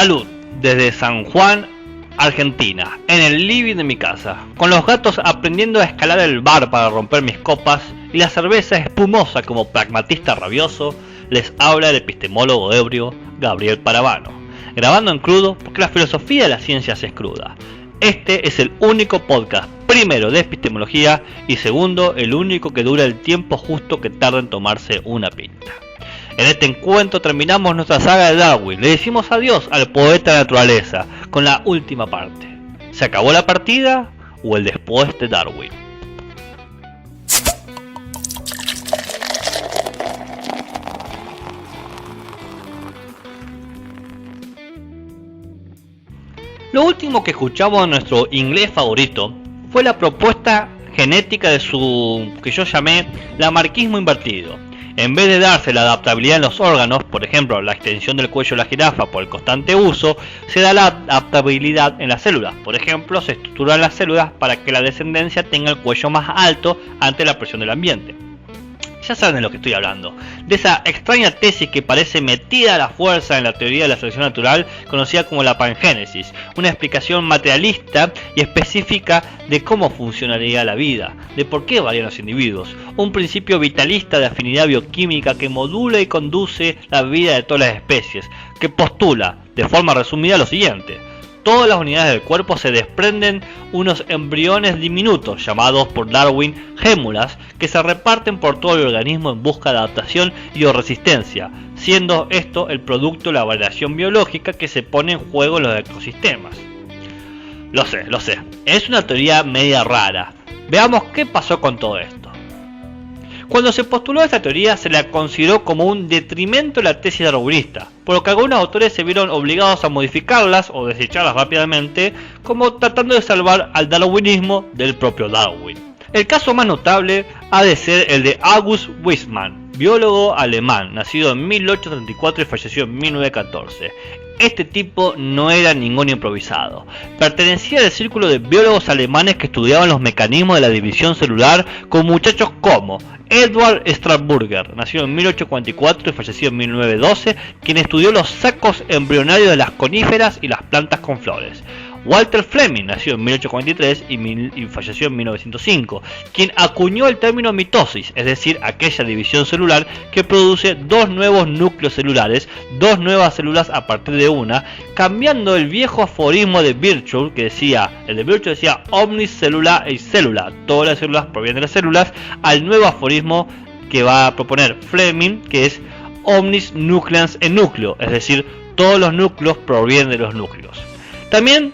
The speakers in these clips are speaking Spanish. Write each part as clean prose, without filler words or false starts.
Salud, desde San Juan, Argentina, en el living de mi casa, con los gatos aprendiendo a escalar el bar para romper mis copas y la cerveza espumosa como pragmatista rabioso, les habla el epistemólogo ebrio Gabriel Paravano, grabando en crudo porque la filosofía de las ciencias es cruda. Este es el único podcast, primero de epistemología y segundo el único que dura el tiempo justo que tarda en tomarse una pinta. En este encuentro terminamos nuestra saga de Darwin, le decimos adiós al poeta de la naturaleza con la última parte. ¿Se acabó la partida o el después de Darwin? Lo último que escuchamos de nuestro inglés favorito fue la propuesta genética de su, que yo llamé, lamarquismo invertido. En vez de darse la adaptabilidad en los órganos, por ejemplo la extensión del cuello de la jirafa por el constante uso, se da la adaptabilidad en las células. Por ejemplo, se estructuran las células para que la descendencia tenga el cuello más alto ante la presión del ambiente. Ya saben de lo que estoy hablando, de esa extraña tesis que parece metida a la fuerza en la teoría de la selección natural, conocida como la pangénesis, una explicación materialista y específica de cómo funcionaría la vida, de por qué varían los individuos, un principio vitalista de afinidad bioquímica que modula y conduce la vida de todas las especies, que postula, de forma resumida, lo siguiente: todas las unidades del cuerpo se desprenden unos embriones diminutos, llamados por Darwin gémulas, que se reparten por todo el organismo en busca de adaptación y o resistencia, siendo esto el producto de la variación biológica que se pone en juego en los ecosistemas. Lo sé, es una teoría media rara. Veamos qué pasó con todo esto. Cuando se postuló esta teoría se la consideró como un detrimento de la tesis darwinista, por lo que algunos autores se vieron obligados a modificarlas o desecharlas rápidamente, como tratando de salvar al darwinismo del propio Darwin. El caso más notable ha de ser el de August Weismann, biólogo alemán, nacido en 1834 y falleció en 1914. Este tipo no era ningún improvisado. Pertenecía al círculo de biólogos alemanes que estudiaban los mecanismos de la división celular con muchachos como Edward Strasburger, nacido en 1844 y fallecido en 1912, quien estudió los sacos embrionarios de las coníferas y las plantas con flores. Walter Fleming, nacido en 1843 y falleció en 1905, quien acuñó el término mitosis, es decir, aquella división celular que produce dos nuevos núcleos celulares, dos nuevas células a partir de una, cambiando el viejo aforismo de Virchow, que decía omnis cellula et cellula, todas las células provienen de las células, al nuevo aforismo que va a proponer Fleming, que es omnis nucleans et núcleo, es decir, todos los núcleos provienen de los núcleos. También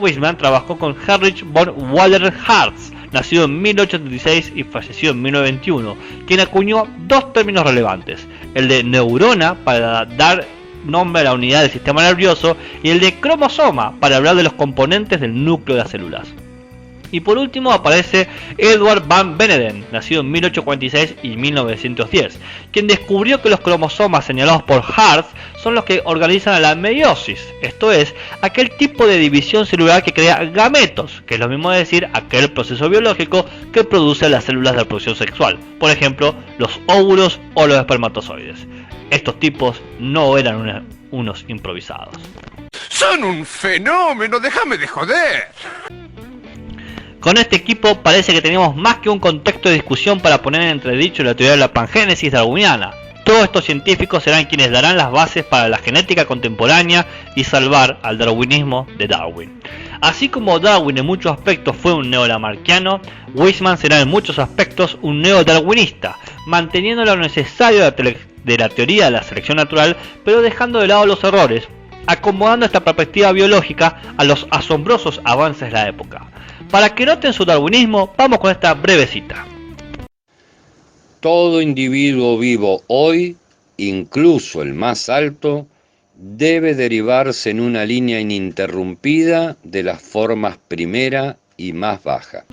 Weismann trabajó con Heinrich von Wallerhartz, nacido en 1836 y falleció en 1921, quien acuñó dos términos relevantes: el de neurona para dar nombre a la unidad del sistema nervioso y el de cromosoma para hablar de los componentes del núcleo de las células. Y por último aparece Edward van Beneden, nacido en 1846 y 1910, quien descubrió que los cromosomas señalados por Hartz son los que organizan a la meiosis, esto es, aquel tipo de división celular que crea gametos, que es lo mismo de decir aquel proceso biológico que produce las células de reproducción sexual, por ejemplo, los óvulos o los espermatozoides. Estos tipos no eran unos improvisados. ¡Son un fenómeno! ¡Déjame de joder! Con este equipo parece que tenemos más que un contexto de discusión para poner en entredicho la teoría de la pangénesis darwiniana. Todos estos científicos serán quienes darán las bases para la genética contemporánea y salvar al darwinismo de Darwin. Así como Darwin en muchos aspectos fue un neolamarquiano, Weismann será en muchos aspectos un neodarwinista, manteniendo lo necesario de la teoría de la selección natural, pero dejando de lado los errores, acomodando esta perspectiva biológica a los asombrosos avances de la época. Para que noten su darwinismo, vamos con esta breve cita. Todo individuo vivo hoy, incluso el más alto, debe derivarse en una línea ininterrumpida de las formas primera y más baja.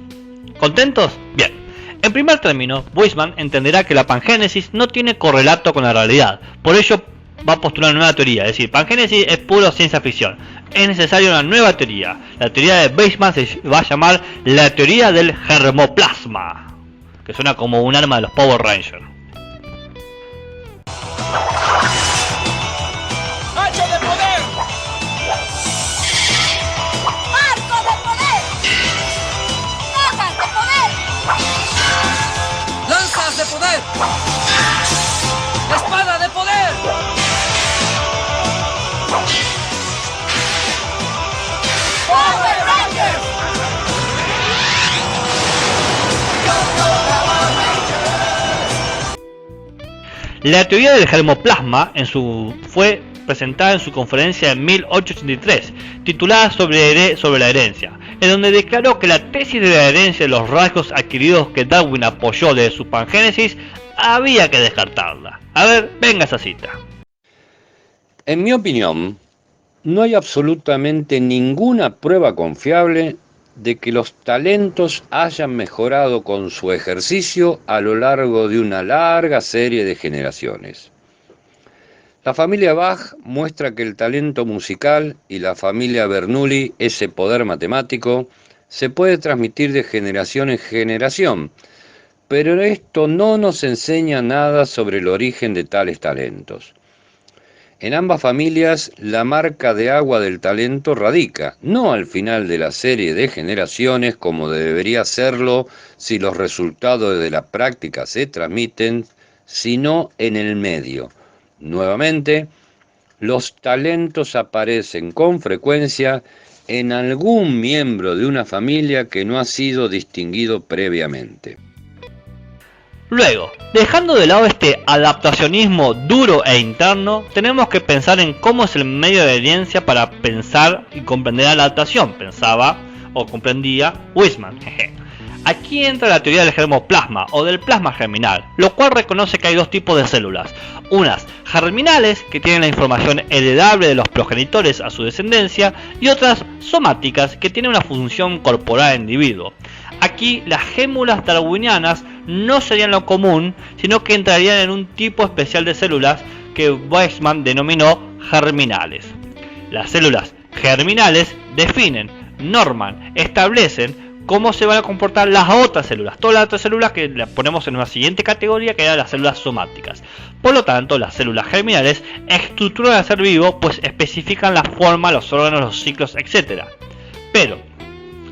¿Contentos? Bien. En primer término, Weismann entenderá que la pangénesis no tiene correlato con la realidad, por ello va a postular una nueva teoría, es decir, pangénesis es puro ciencia ficción. Es necesaria una nueva teoría. La teoría de Weismann se va a llamar la teoría del germoplasma, que suena como un arma de los Power Rangers. ¡Hacha de poder! La teoría del germoplasma fue presentada en su conferencia en 1883, titulada sobre la herencia, en donde declaró que la tesis de la herencia de los rasgos adquiridos que Darwin apoyó desde su pangénesis había que descartarla. A ver, venga esa cita. En mi opinión, no hay absolutamente ninguna prueba confiable de que los talentos hayan mejorado con su ejercicio a lo largo de una larga serie de generaciones. La familia Bach muestra que el talento musical y la familia Bernoulli, ese poder matemático, se puede transmitir de generación en generación, pero esto no nos enseña nada sobre el origen de tales talentos. En ambas familias, la marca de agua del talento radica, no al final de la serie de generaciones como debería serlo si los resultados de la práctica se transmiten, sino en el medio. Nuevamente, los talentos aparecen con frecuencia en algún miembro de una familia que no ha sido distinguido previamente. Luego, dejando de lado este adaptacionismo duro e interno, tenemos que pensar en cómo es el medio de herencia para pensar y comprender la adaptación, pensaba o comprendía Weismann. Aquí entra la teoría del germoplasma o del plasma germinal, lo cual reconoce que hay dos tipos de células, unas germinales que tienen la información heredable de los progenitores a su descendencia y otras somáticas que tienen una función corporal del individuo. Aquí las gémulas darwinianas no serían lo común, sino que entrarían en un tipo especial de células que Weismann denominó germinales. Las células germinales definen, norman, establecen cómo se van a comportar las otras células, todas las otras células que las ponemos en una siguiente categoría, que eran las células somáticas. Por lo tanto, las células germinales estructuran al ser vivo, pues especifican la forma, los órganos, los ciclos, etc. Pero,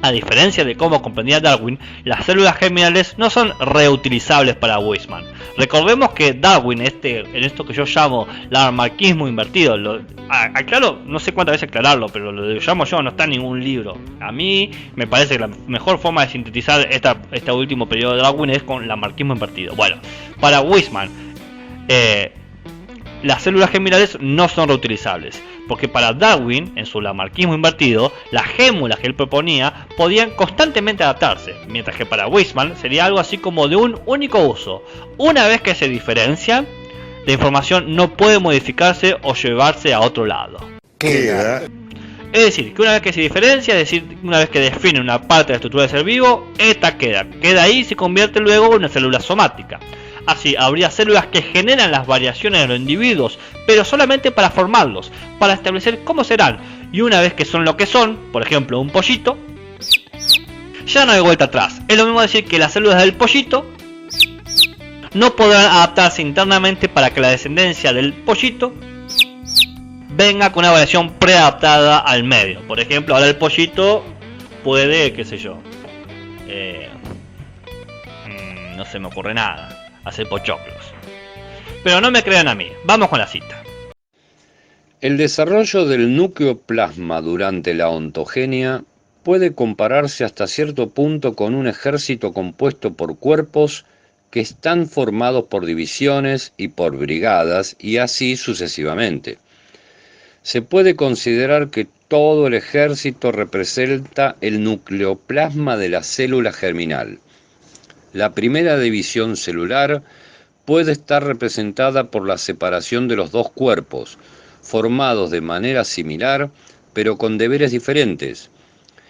a diferencia de cómo comprendía Darwin, las células germinales no son reutilizables para Weismann. Recordemos que Darwin, en esto que yo llamo lamarckismo invertido, aclaro, no sé cuántas veces aclararlo, pero lo llamo yo, no está en ningún libro. A mí me parece que la mejor forma de sintetizar este último periodo de Darwin es con lamarckismo invertido. Bueno, para Weismann, las células germinales no son reutilizables, porque para Darwin, en su lamarckismo invertido, las gémulas que él proponía podían constantemente adaptarse, mientras que para Weismann sería algo así como de un único uso. Una vez que se diferencian, la información no puede modificarse o llevarse a otro lado. Queda. Es decir, que una vez que se diferencia, es decir, una vez que define una parte de la estructura del ser vivo, esta queda ahí y se convierte luego en una célula somática. Así, habría células que generan las variaciones de los individuos, pero solamente para formarlos, para establecer cómo serán, y una vez que son lo que son, por ejemplo un pollito, ya no hay vuelta atrás. Es lo mismo decir que las células del pollito no podrán adaptarse internamente para que la descendencia del pollito venga con una variación preadaptada al medio. Por ejemplo, ahora el pollito puede, qué sé yo, no se me ocurre nada, hacer pochoclos. Pero no me crean a mí, vamos con la cita. El desarrollo del núcleo plasma durante la ontogenia puede compararse hasta cierto punto con un ejército compuesto por cuerpos que están formados por divisiones y por brigadas y así sucesivamente. Se puede considerar que todo el ejército representa el nucleoplasma de la célula germinal. La primera división celular puede estar representada por la separación de los dos cuerpos, formados de manera similar, pero con deberes diferentes,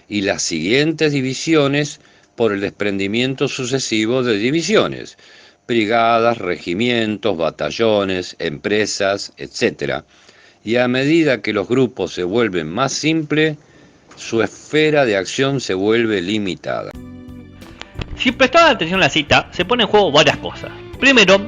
y las siguientes divisiones por el desprendimiento sucesivo de divisiones, brigadas, regimientos, batallones, empresas, etc. Y a medida que los grupos se vuelven más simples, su esfera de acción se vuelve limitada. Si prestaban atención a la cita, se ponen en juego varias cosas. Primero,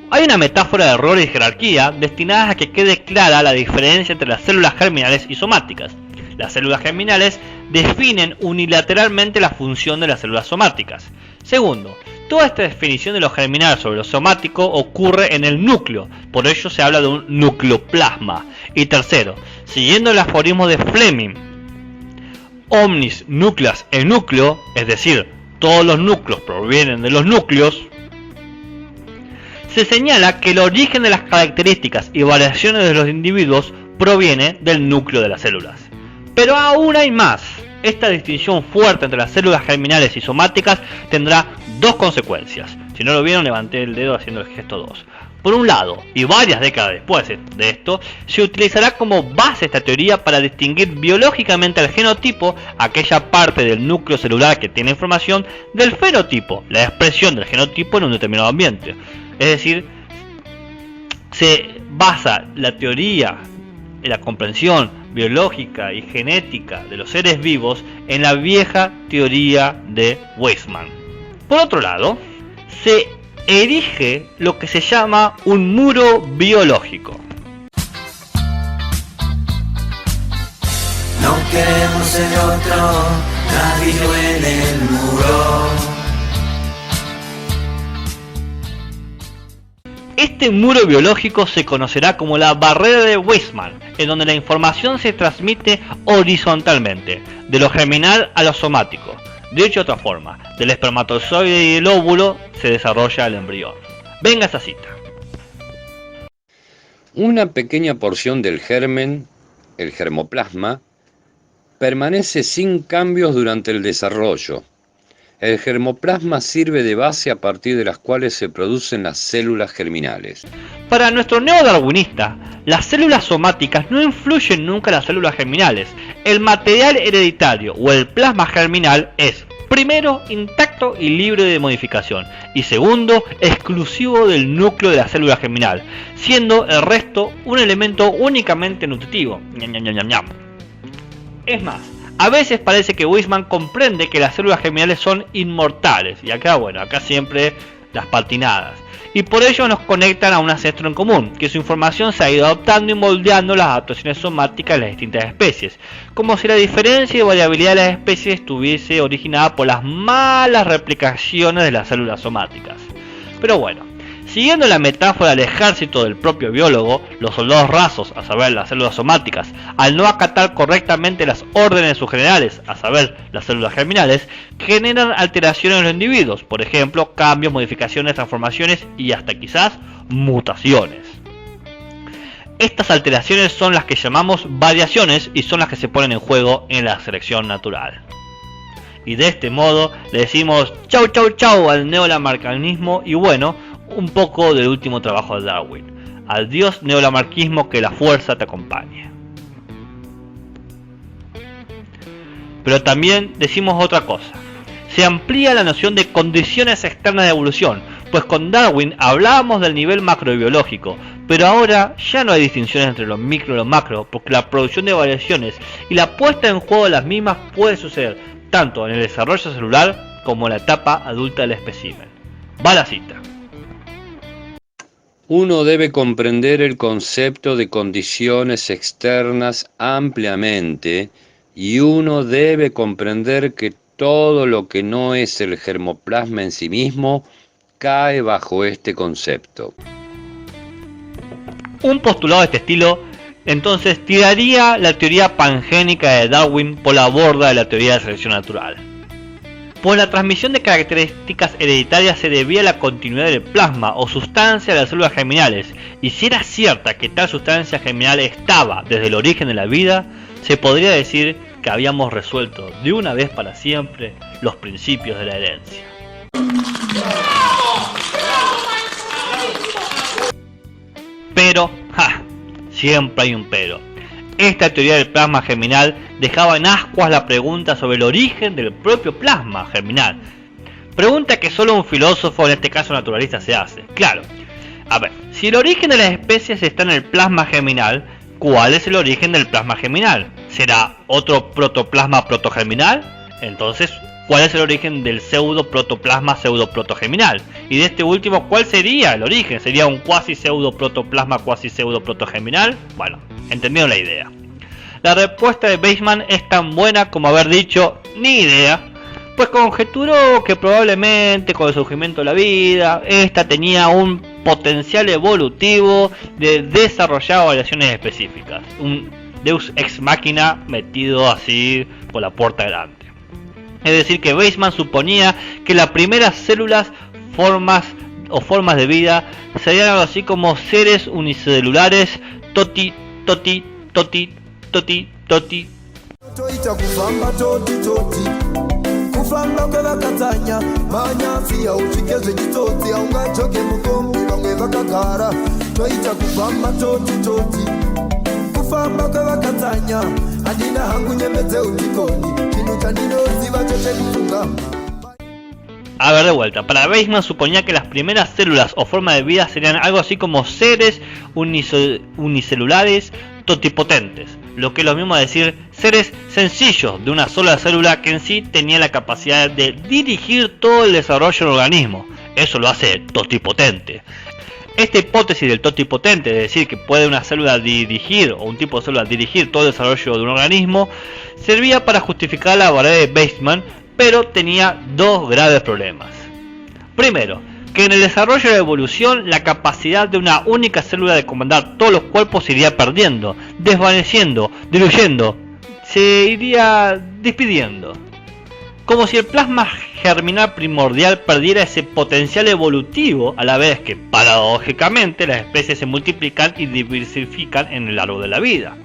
hay una metáfora de rol y jerarquía destinadas a que quede clara la diferencia entre las células germinales y somáticas. Las células germinales definen unilateralmente la función de las células somáticas. Segundo, toda esta definición de lo germinal sobre lo somático ocurre en el núcleo, por ello se habla de un nucleoplasma. Y tercero, siguiendo el aforismo de Fleming, omnis nucleus en núcleo, es decir, todos los núcleos provienen de los núcleos, se señala que el origen de las características y variaciones de los individuos proviene del núcleo de las células. Pero aún hay más. Esta distinción fuerte entre las células germinales y somáticas tendrá dos consecuencias. Si no lo vieron, levanté el dedo haciendo el gesto 2. Por un lado, y varias décadas después de esto, se utilizará como base esta teoría para distinguir biológicamente al genotipo, aquella parte del núcleo celular que tiene información, del fenotipo, la expresión del genotipo en un determinado ambiente. Es decir, se basa la teoría y la comprensión biológica y genética de los seres vivos en la vieja teoría de Weismann. Por otro lado, se erige lo que se llama un muro biológico. No queremos ser otro ladrillo en el muro. Este muro biológico se conocerá como la barrera de Weismann, en donde la información se transmite horizontalmente, de lo germinal a lo somático. Dicho de otra forma, del espermatozoide y el óvulo se desarrolla el embrión. Venga esa cita. Una pequeña porción del germen, el germoplasma, permanece sin cambios durante el desarrollo. El germoplasma sirve de base a partir de las cuales se producen las células germinales. Para nuestro neodarwinista, las células somáticas no influyen nunca en las células germinales. El material hereditario o el plasma germinal es, primero, intacto y libre de modificación, y segundo, exclusivo del núcleo de la célula germinal, siendo el resto un elemento únicamente nutritivo. Es más, a veces parece que Weismann comprende que las células germinales son inmortales, y acá siempre las patinadas, y por ello nos conectan a un ancestro en común, que su información se ha ido adoptando y moldeando las adaptaciones somáticas de las distintas especies, como si la diferencia y variabilidad de las especies estuviese originada por las malas replicaciones de las células somáticas. Pero bueno, siguiendo la metáfora del ejército del propio biólogo, los soldados rasos, a saber las células somáticas, al no acatar correctamente las órdenes de sus generales, a saber las células germinales, generan alteraciones en los individuos, por ejemplo, cambios, modificaciones, transformaciones y hasta quizás mutaciones. Estas alteraciones son las que llamamos variaciones y son las que se ponen en juego en la selección natural. Y de este modo le decimos chau chau chau al neolamarcanismo y bueno, un poco del último trabajo de Darwin. Adiós neolamarquismo, que la fuerza te acompañe. Pero también decimos otra cosa. Se amplía la noción de condiciones externas de evolución, pues con Darwin hablábamos del nivel macrobiológico, pero ahora ya no hay distinciones entre lo micro y lo macro, porque la producción de variaciones y la puesta en juego de las mismas puede suceder tanto en el desarrollo celular como en la etapa adulta del espécimen. Va la cita. Uno debe comprender el concepto de condiciones externas ampliamente y uno debe comprender que todo lo que no es el germoplasma en sí mismo cae bajo este concepto. Un postulado de este estilo entonces tiraría la teoría pangénica de Darwin por la borda de la teoría de selección natural. Pues la transmisión de características hereditarias se debía a la continuidad del plasma o sustancia de las células germinales, y si era cierta que tal sustancia germinal estaba desde el origen de la vida, se podría decir que habíamos resuelto de una vez para siempre los principios de la herencia. Pero, siempre hay un pero. Esta teoría del plasma germinal dejaba en ascuas la pregunta sobre el origen del propio plasma germinal. Pregunta que solo un filósofo, en este caso naturalista, se hace. Claro, a ver, si el origen de las especies está en el plasma germinal, ¿cuál es el origen del plasma germinal? ¿Será otro protoplasma protogerminal? Entonces, ¿cuál es el origen del pseudo protoplasma pseudo protogerminal? Y de este último, ¿cuál sería el origen? ¿Sería un cuasi pseudo protoplasma cuasi pseudo protogerminal? Bueno, entendieron la idea. La respuesta de Weismann es tan buena como haber dicho ni idea, pues conjeturó que probablemente con el surgimiento de la vida, esta tenía un potencial evolutivo de desarrollar variaciones específicas, un deus ex machina metido así por la puerta grande. Es decir, que Weismann suponía que las primeras células, formas o formas de vida serían algo así como seres unicelulares toti, toti, toti, toti, toti. Toita kufamba toti toti kufamba kwevakatanya manyafiya uchikeze chitoti aungachoke mukombi vamwe vakagara toita kufamba toti toti kufamba kwevakatanya handina hangu nyemedze utikoni chinu chandinoziva choche kufungama. A ver, de vuelta, para Weisman suponía que las primeras células o formas de vida serían algo así como seres unicelulares totipotentes, lo que es lo mismo decir seres sencillos de una sola célula que en sí tenía la capacidad de dirigir todo el desarrollo del organismo. Eso lo hace totipotente. Esta hipótesis del totipotente, de decir que puede una célula dirigir o un tipo de célula dirigir todo el desarrollo de un organismo, servía para justificar la variedad de Weisman, pero tenía dos graves problemas. Primero, que en el desarrollo de la evolución la capacidad de una única célula de comandar todos los cuerpos se iría perdiendo, desvaneciendo, diluyendo, se iría despidiendo. Como si el plasma germinal primordial perdiera ese potencial evolutivo, a la vez que, paradójicamente, las especies se multiplican y diversifican en el largo de la vida.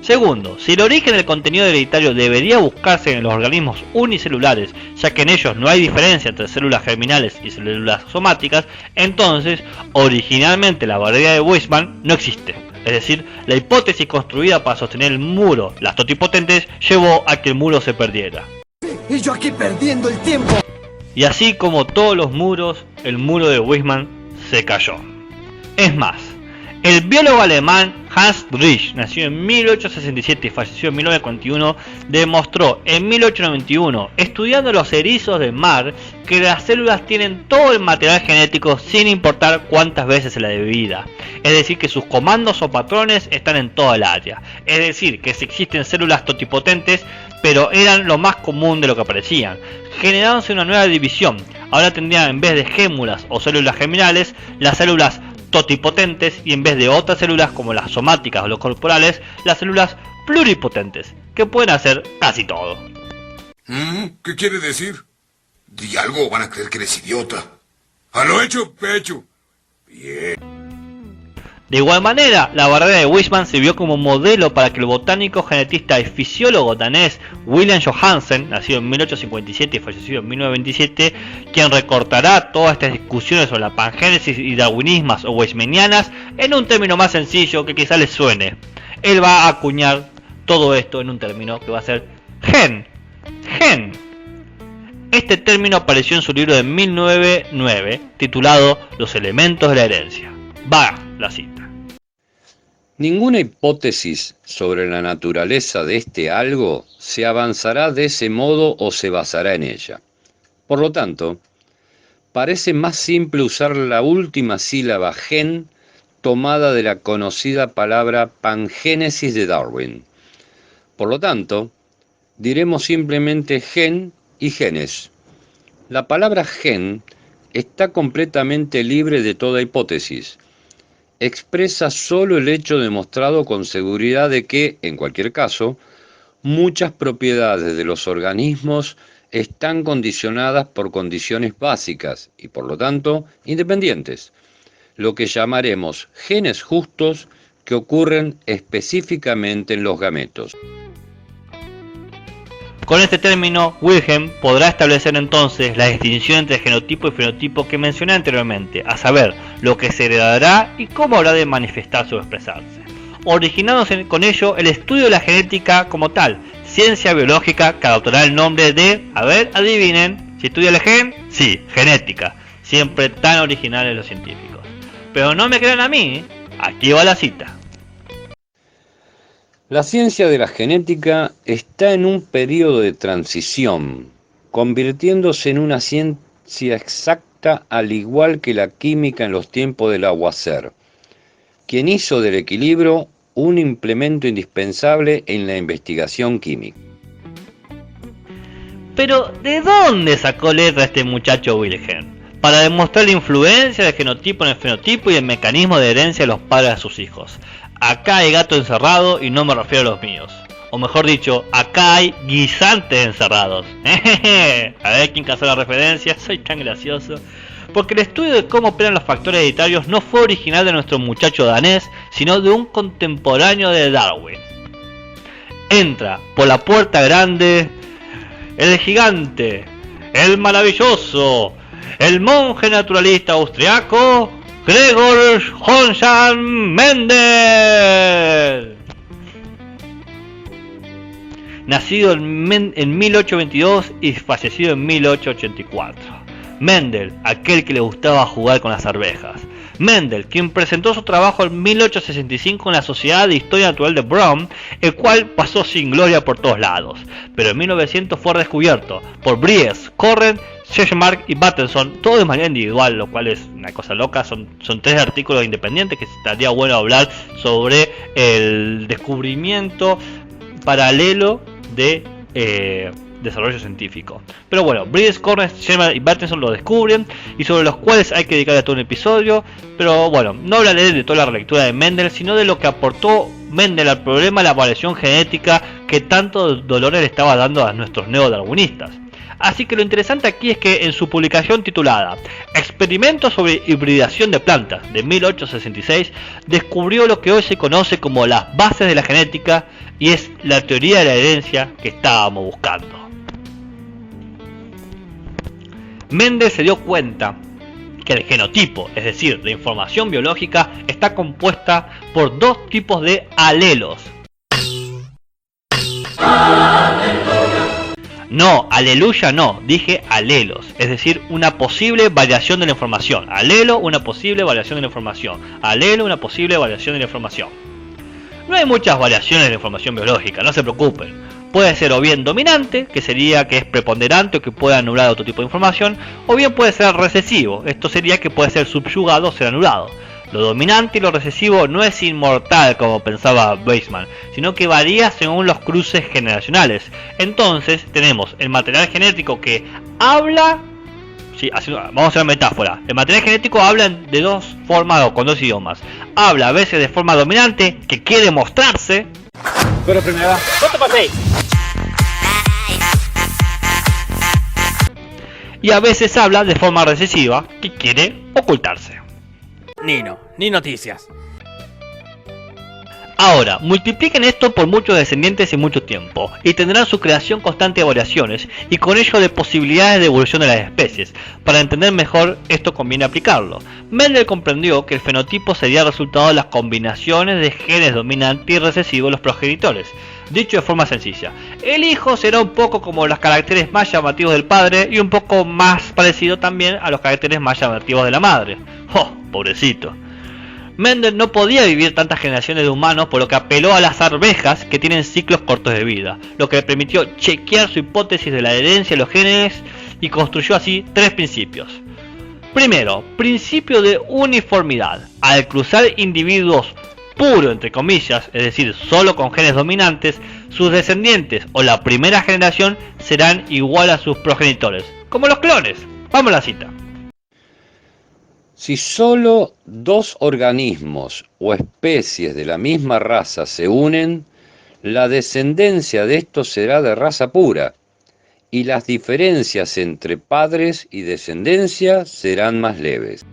Segundo, si el origen del contenido hereditario debería buscarse en los organismos unicelulares, ya que en ellos no hay diferencia entre células germinales y células somáticas, entonces, originalmente la variedad de Weisman no existe. Es decir, la hipótesis construida para sostener el muro, las totipotentes, llevó a que el muro se perdiera. Y yo aquí perdiendo el tiempo. Y así como todos los muros, el muro de Weisman se cayó. Es más, el biólogo alemán Hans Driesch, nació en 1867 y falleció en 1941, demostró en 1891, estudiando los erizos de mar, que las células tienen todo el material genético sin importar cuántas veces se la vida. Es decir, que sus comandos o patrones están en toda el área. Es decir, que si existen células totipotentes, pero eran lo más común de lo que aparecían, generándose una nueva división. Ahora tendrían, en vez de gémulas o células germinales, las células totipotentes, y en vez de otras células como las somáticas o los corporales, las células pluripotentes, que pueden hacer casi todo. ¿Qué quiere decir? Di algo o van a creer que eres idiota. A lo hecho, pecho. Bien. De igual manera, la variedad de Weisman sirvió como modelo para que el botánico, genetista y fisiólogo danés William Johansen, nacido en 1857 y fallecido en 1927, quien recortará todas estas discusiones sobre la pangénesis y darwinismas o weismanianas en un término más sencillo que quizá les suene. Él va a acuñar todo esto en un término que va a ser gen. Gen. Este término apareció en su libro de 1909, titulado Los elementos de la herencia. Va la cita. Ninguna hipótesis sobre la naturaleza de este algo se avanzará de ese modo o se basará en ella. Por lo tanto, parece más simple usar la última sílaba gen tomada de la conocida palabra pangénesis de Darwin. Por lo tanto, diremos simplemente gen y genes. La palabra gen está completamente libre de toda hipótesis. Expresa solo el hecho demostrado con seguridad de que, en cualquier caso, muchas propiedades de los organismos están condicionadas por condiciones básicas y, por lo tanto, independientes, lo que llamaremos genes justos que ocurren específicamente en los gametos. Con este término, Wilhelm podrá establecer entonces la distinción entre genotipo y fenotipo que mencioné anteriormente, a saber, lo que se heredará y cómo habrá de manifestarse o expresarse, originándose con ello el estudio de la genética como tal, ciencia biológica que adoptará el nombre de, a ver, adivinen, si estudia el gen, sí, genética, siempre tan originales los científicos. Pero no me crean a mí, aquí va la cita. La ciencia de la genética está en un periodo de transición, convirtiéndose en una ciencia exacta al igual que la química en los tiempos del Lavoisier, quien hizo del equilibrio un implemento indispensable en la investigación química. Pero, ¿de dónde sacó letra este muchacho Wilhelm? Para demostrar la influencia del genotipo en el fenotipo y el mecanismo de herencia de los padres a sus hijos. Acá hay gato encerrado y no me refiero a los míos. O mejor dicho, acá hay guisantes encerrados. A ver quién cazó la referencia, soy tan gracioso. porque el estudio de cómo operan los factores hereditarios no fue original de nuestro muchacho danés, sino de un contemporáneo de Darwin. Entra por la puerta grande el gigante, el maravilloso, el monje naturalista austriaco Gregor Johann Mendel. Nacido en 1822 y fallecido en 1884. Mendel, aquel que le gustaba jugar con las arvejas. Mendel, quien presentó su trabajo en 1865 en la Sociedad de Historia Natural de Bonn, el cual pasó sin gloria por todos lados, pero en 1900 fue descubierto por Bries, Corren, Schemark y Battenson, todo de manera individual, lo cual es una cosa loca. Son 3 artículos independientes que estaría bueno hablar sobre el descubrimiento paralelo de desarrollo científico. Pero bueno, Bries, Corren, Schemark y Battenson lo descubren y sobre los cuales hay que dedicarle todo un episodio. Pero bueno, no hablaré de toda la relectura de Mendel, sino de lo que aportó Mendel al problema de la variación genética que tanto dolores le estaba dando a nuestros neodarwinistas. Así que lo interesante aquí es que en su publicación titulada Experimentos sobre hibridación de plantas de 1866 descubrió lo que hoy se conoce como las bases de la genética y es la teoría de la herencia que estábamos buscando. Mendel se dio cuenta que el genotipo, es decir, la información biológica, está compuesta por 2 tipos de alelos. No, aleluya no, dije alelos, es decir, una posible variación de la información. Alelo, una posible variación de la información. Alelo, una posible variación de la información. No hay muchas variaciones de la información biológica, no se preocupen. Puede ser o bien dominante, que sería que es preponderante o que puede anular otro tipo de información, o bien puede ser recesivo, esto sería que puede ser subyugado o ser anulado. Lo dominante y lo recesivo no es inmortal como pensaba Weismann, sino que varía según los cruces generacionales. Entonces tenemos el material genético que habla, sí, vamos a hacer una metáfora. El material genético habla de 2 formas o con 2 idiomas. Habla a veces de forma dominante, que quiere mostrarse. Pero primero, no te paséis. Y a veces habla de forma recesiva, que quiere ocultarse. Ni noticias. Ahora, multipliquen esto por muchos descendientes y mucho tiempo, y tendrán su creación constante de variaciones, y con ello de posibilidades de evolución de las especies. Para entender mejor esto conviene aplicarlo. Mendel comprendió que el fenotipo sería el resultado de las combinaciones de genes dominantes y recesivos de los progenitores. Dicho de forma sencilla, el hijo será un poco como los caracteres más llamativos del padre y un poco más parecido también a los caracteres más llamativos de la madre. ¡Oh, pobrecito! Mendel no podía vivir tantas generaciones de humanos, por lo que apeló a las arvejas que tienen ciclos cortos de vida, lo que le permitió chequear su hipótesis de la herencia de los genes y construyó así 3 principios. Primero, principio de uniformidad. Al cruzar individuos puro, entre comillas, es decir, solo con genes dominantes, sus descendientes o la primera generación serán igual a sus progenitores, como los clones. Vamos a la cita. Si solo 2 organismos o especies de la misma raza se unen, la descendencia de estos será de raza pura, y las diferencias entre padres y descendencia serán más leves.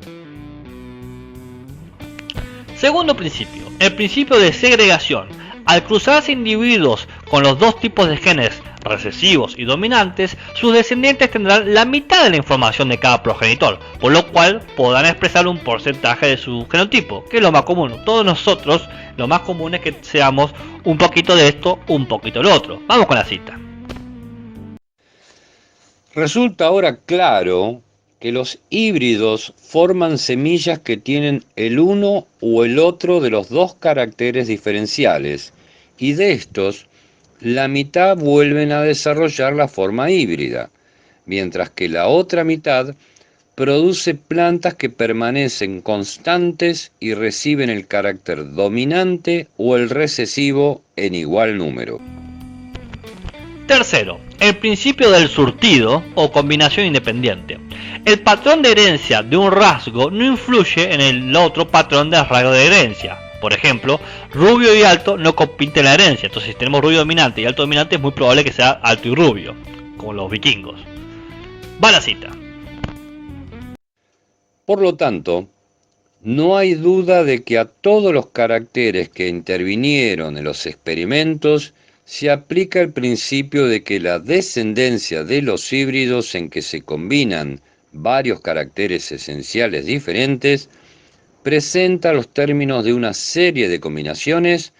Segundo principio, el principio de segregación. Al cruzarse individuos con los 2 tipos de genes recesivos y dominantes, sus descendientes tendrán la mitad de la información de cada progenitor, por lo cual podrán expresar un porcentaje de su genotipo, que es lo más común. Todos nosotros, lo más común es que seamos un poquito de esto, un poquito de lo otro. Vamos con la cita. Resulta ahora claro que los híbridos forman semillas que tienen el uno o el otro de los 2 caracteres diferenciales, y de estos, la mitad vuelven a desarrollar la forma híbrida, mientras que la otra mitad produce plantas que permanecen constantes y reciben el carácter dominante o el recesivo en igual número. Tercero, el principio del surtido o combinación independiente. El patrón de herencia de un rasgo no influye en el otro patrón de rasgo de herencia. Por ejemplo, rubio y alto no compiten la herencia. Entonces, si tenemos rubio dominante y alto dominante, es muy probable que sea alto y rubio, como los vikingos. Va la cita. Por lo tanto, no hay duda de que a todos los caracteres que intervinieron en los experimentos se aplica el principio de que la descendencia de los híbridos en que se combinan varios caracteres esenciales diferentes presenta los términos de una serie de combinaciones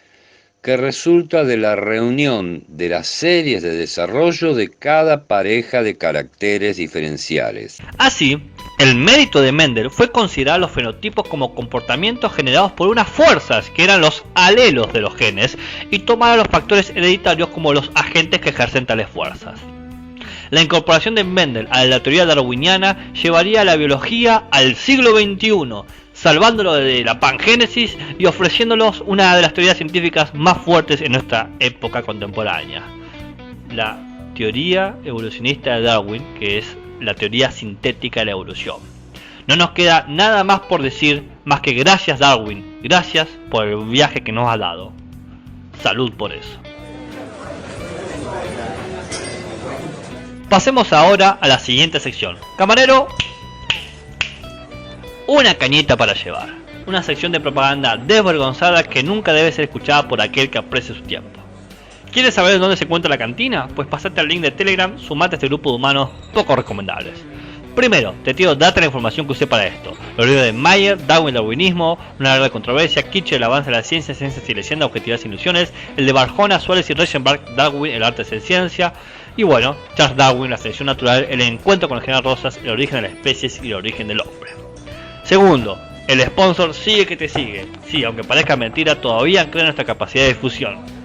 que resulta de la reunión de las series de desarrollo de cada pareja de caracteres diferenciales. Así, el mérito de Mendel fue considerar los fenotipos como comportamientos generados por unas fuerzas que eran los alelos de los genes y tomar a los factores hereditarios como los agentes que ejercen tales fuerzas. La incorporación de Mendel a la teoría darwiniana llevaría a la biología al siglo XXI, salvándolo de la pangénesis y ofreciéndonos una de las teorías científicas más fuertes en nuestra época contemporánea, la teoría evolucionista de Darwin, que es la teoría sintética de la evolución. No nos queda nada más por decir más que gracias Darwin, gracias por el viaje que nos has dado. Salud por eso. Pasemos ahora a la siguiente sección. Camarero, una cañita para llevar. Una sección de propaganda desvergonzada que nunca debe ser escuchada por aquel que aprecie su tiempo. ¿Quieres saber dónde se encuentra la cantina? Pues pasate al link de Telegram, sumate a este grupo de humanos poco recomendables. Primero, te tiro data la información que usé para esto. Los libros de Mayer, Darwin, Darwinismo, Una larga controversia, Kitsch, el avance de la ciencia, ciencias y leyendas, objetivas e ilusiones, el de Barjona, Suárez y Reichenbach, Darwin, el arte de ser ciencia, y bueno, Charles Darwin, la selección natural, el encuentro con el general Rosas, el origen de las especies y el origen del hombre. Segundo, el sponsor sigue que te sigue. Sí, aunque parezca mentira, todavía cree en nuestra capacidad de difusión.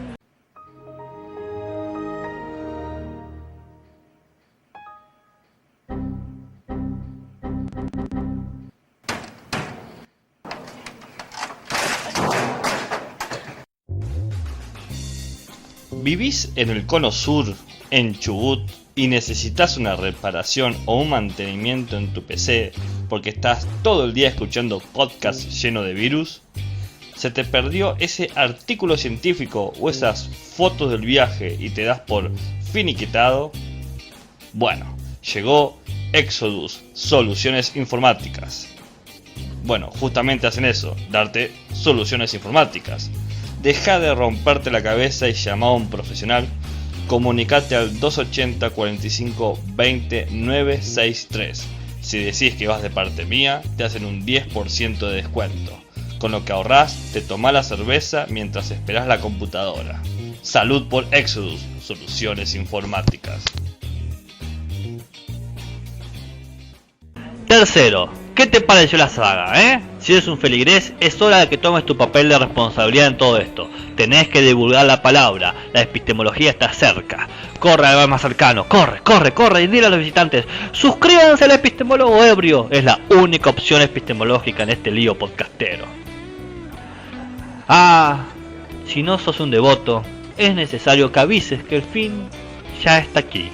¿Vivís en el cono sur, en Chubut, y necesitas una reparación o un mantenimiento en tu PC porque estás todo el día escuchando podcasts llenos de virus? ¿Se te perdió ese artículo científico o esas fotos del viaje y te das por finiquitado? Bueno, llegó Exodus, soluciones informáticas. Bueno, justamente hacen eso, darte soluciones informáticas. Deja de romperte la cabeza y llama a un profesional. Comunicate al 280 45 20 963. Si decís que vas de parte mía, te hacen un 10% de descuento. Con lo que ahorrás, te tomás la cerveza mientras esperás la computadora. Salud por Exodus, soluciones informáticas. Tercero, ¿qué te pareció la saga, Si eres un feligrés, es hora de que tomes tu papel de responsabilidad en todo esto. Tenés que divulgar la palabra, la epistemología está cerca. Corre al lugar más cercano, corre y dile a los visitantes, suscríbanse al epistemólogo ebrio, es la única opción epistemológica en este lío podcastero. Si no sos un devoto, es necesario que avises que el fin ya está aquí,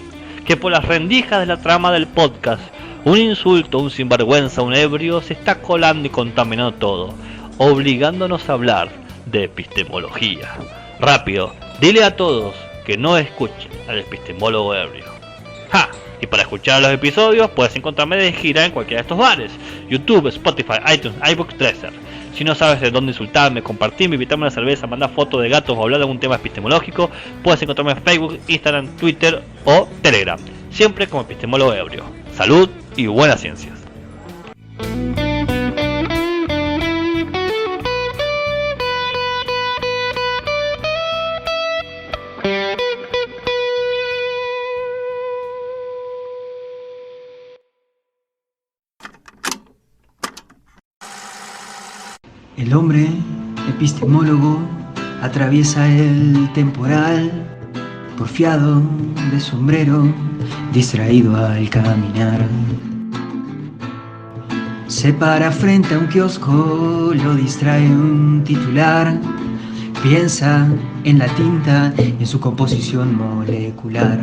que por las rendijas de la trama del podcast, un insulto, un sinvergüenza, un ebrio se está colando y contaminando todo, obligándonos a hablar de epistemología. Rápido, dile a todos que no escuchen al epistemólogo ebrio. Y para escuchar los episodios puedes encontrarme de gira en cualquiera de estos bares: YouTube, Spotify, iTunes, iBooks, Treasure. Si no sabes de dónde insultarme, compartirme, invitarme a una cerveza, mandar fotos de gatos o hablar de algún tema epistemológico, puedes encontrarme en Facebook, Instagram, Twitter o Telegram, siempre como epistemólogo ebrio. Salud y buenas ciencias. El hombre, epistemólogo, atraviesa el temporal, porfiado de sombrero, distraído al caminar. Se para frente a un kiosco, lo distrae un titular. Piensa en la tinta y en su composición molecular.